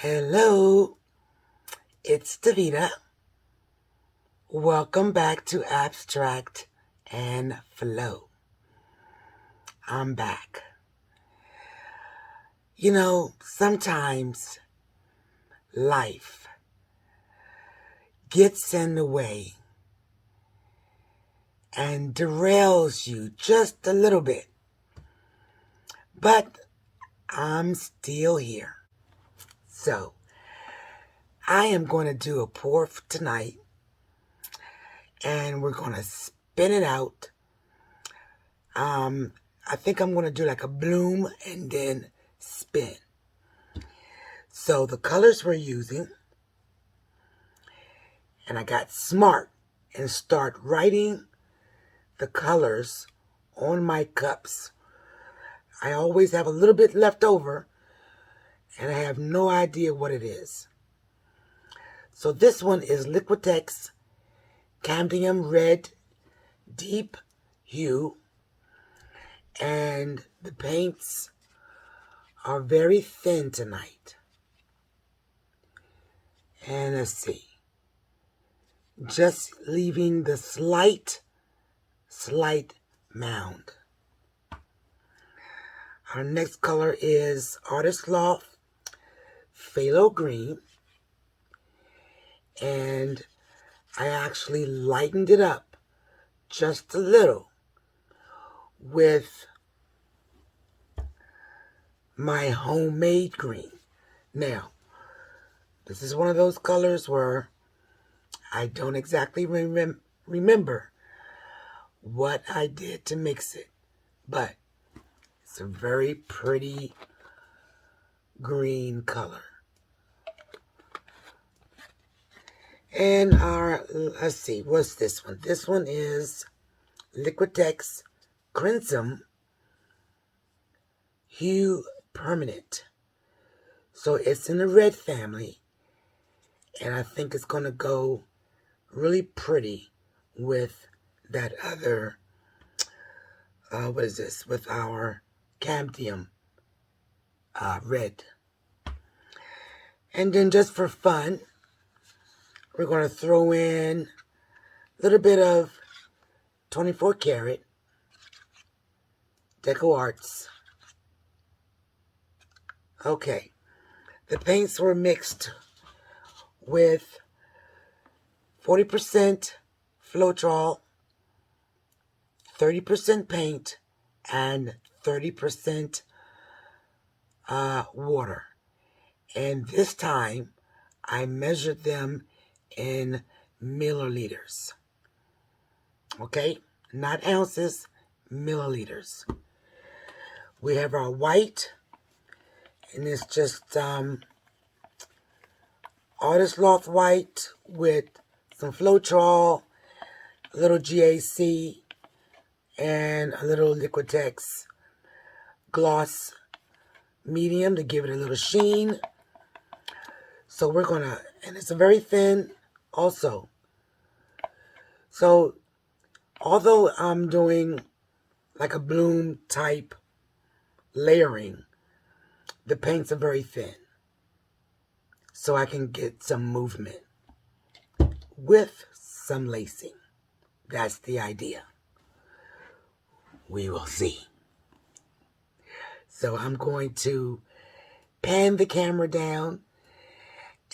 Hello, it's Davita. Welcome back to Abstract and Flow. I'm back. You know, sometimes life gets in the way and derails you just a little bit. But I'm still here. So, I am going to do a pour for tonight. And we're going to spin it out. I think I'm going to do like a bloom and then spin. So the colors we're using, and I got smart and start writing the colors on my cups. I always have a little bit left over, and I have no idea what it is. So this one is Liquitex Cadmum Red Deep Hue, and the paints are very thin tonight. And let's see, just leaving the slight mound. Our next color is Loft Phthalo Green, and I actually lightened it up just a little with my homemade green. Now, this is one of those colors where I don't exactly remember what I did to mix it, but it's a very pretty green color. And let's see, what's this one? This one is Liquitex Crimsom Hue Permanent. So it's in the red family, and I think it's going to go really pretty with that other, what is this? With our Cadmum red. And then just for fun, we're going to throw in a little bit of 24 karat Deco Arts. Okay, the paints were mixed with 40% Floetrol, 30% paint, and 30% water. And this time, I measured them in milliliters. Okay, not ounces, milliliters. We have our white, and it's just Artist Loft white with some Floetrol, a little GAC, and a little Liquitex gloss medium to give it a little sheen. So we're gonna, and it's a very thin also. So although I'm doing like a bloom type layering, the paints are very thin, so I can get some movement with some lacing. That's the idea. We will see. So I'm going to pan the camera down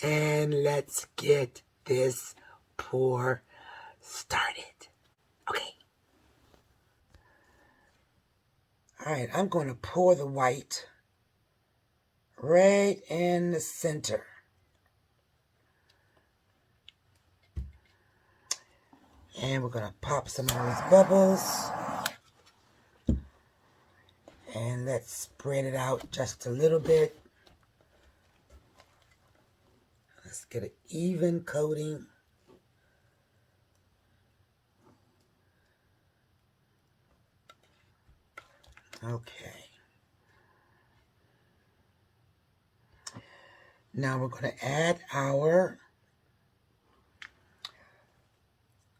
and let's get this pour started. Okay. All right, I'm going to pour the white right in the center. And we're going to pop some of those bubbles. And let's spread it out just a little bit. Let's get an even coating. Okay. Now we're going to add our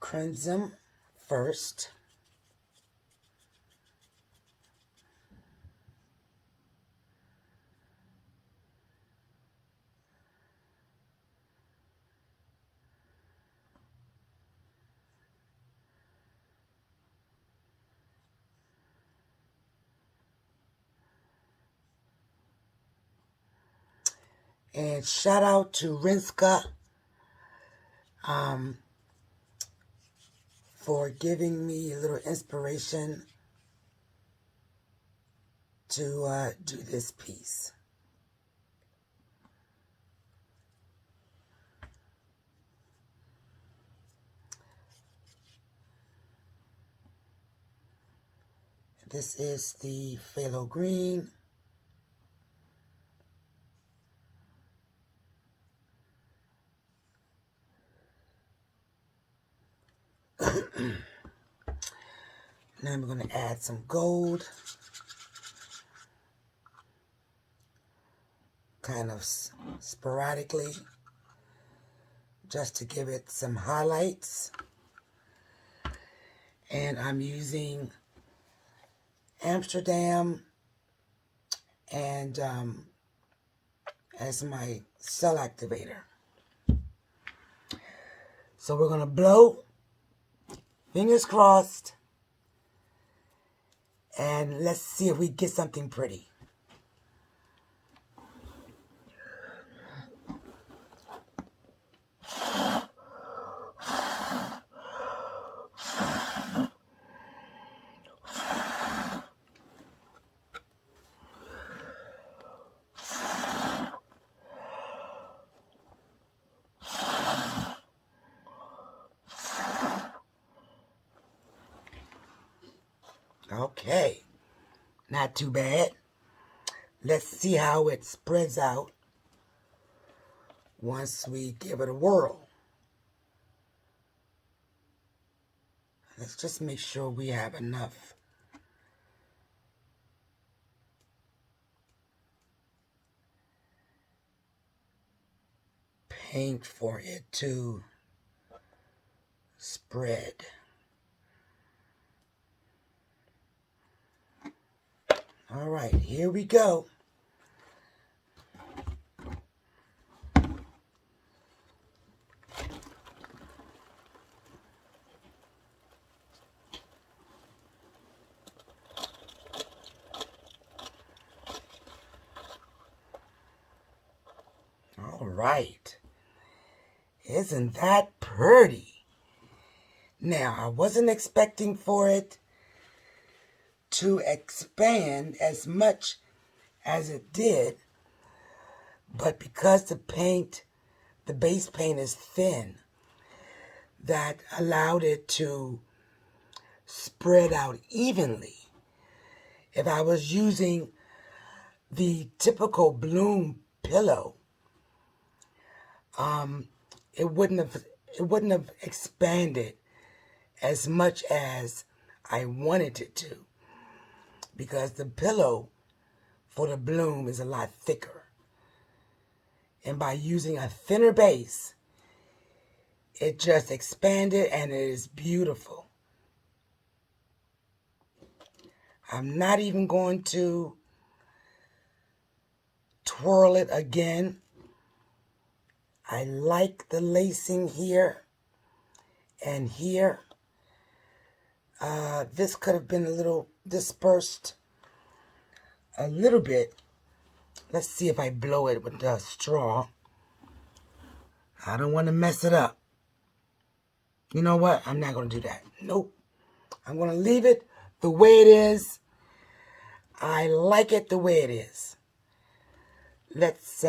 Crimsom first. And shout out to Rinska for giving me a little inspiration to do this piece. This is the Phthalo Green. Now I'm going to add some gold, kind of sporadically, just to give it some highlights. And I'm using Amsterdam and as my cell activator. So we're going to blow, fingers crossed, and let's see if we get something pretty. Okay, not too bad. Let's see how it spreads out once we give it a whirl. Let's just make sure we have enough paint for it to spread. All right, here we go. All right. Isn't that pretty? Now, I wasn't expecting for it to expand as much as it did, but because the base paint is thin, that allowed it to spread out evenly. If I was using the typical bloom pillow, it wouldn't have expanded as much as I wanted it to, because the pillow for the bloom is a lot thicker. And by using a thinner base, it just expanded and it is beautiful. I'm not even going to twirl it again. I like the lacing here and here. This could have been a little dispersed a little bit. Let's see if I blow it with the straw. I don't want to mess it up. You know what? I'm not going to do that. Nope. I'm going to leave it the way it is. I like it the way it is. Let's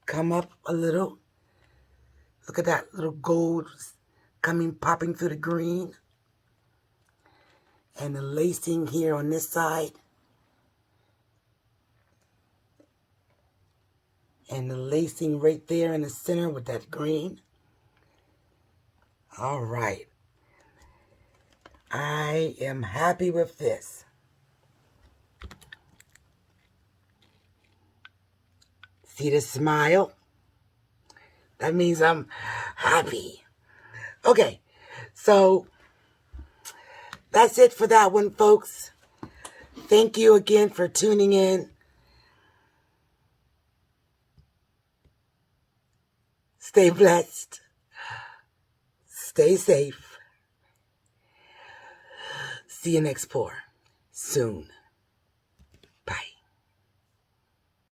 come up a little. Look at that little gold popping through the green. And the lacing here on this side. And the lacing right there in the center with that green. All right. I am happy with this. See the smile? That means I'm happy. Okay, so that's it for that one, folks. Thank you again for tuning in. Stay blessed. Stay safe. See you next pour soon. Bye.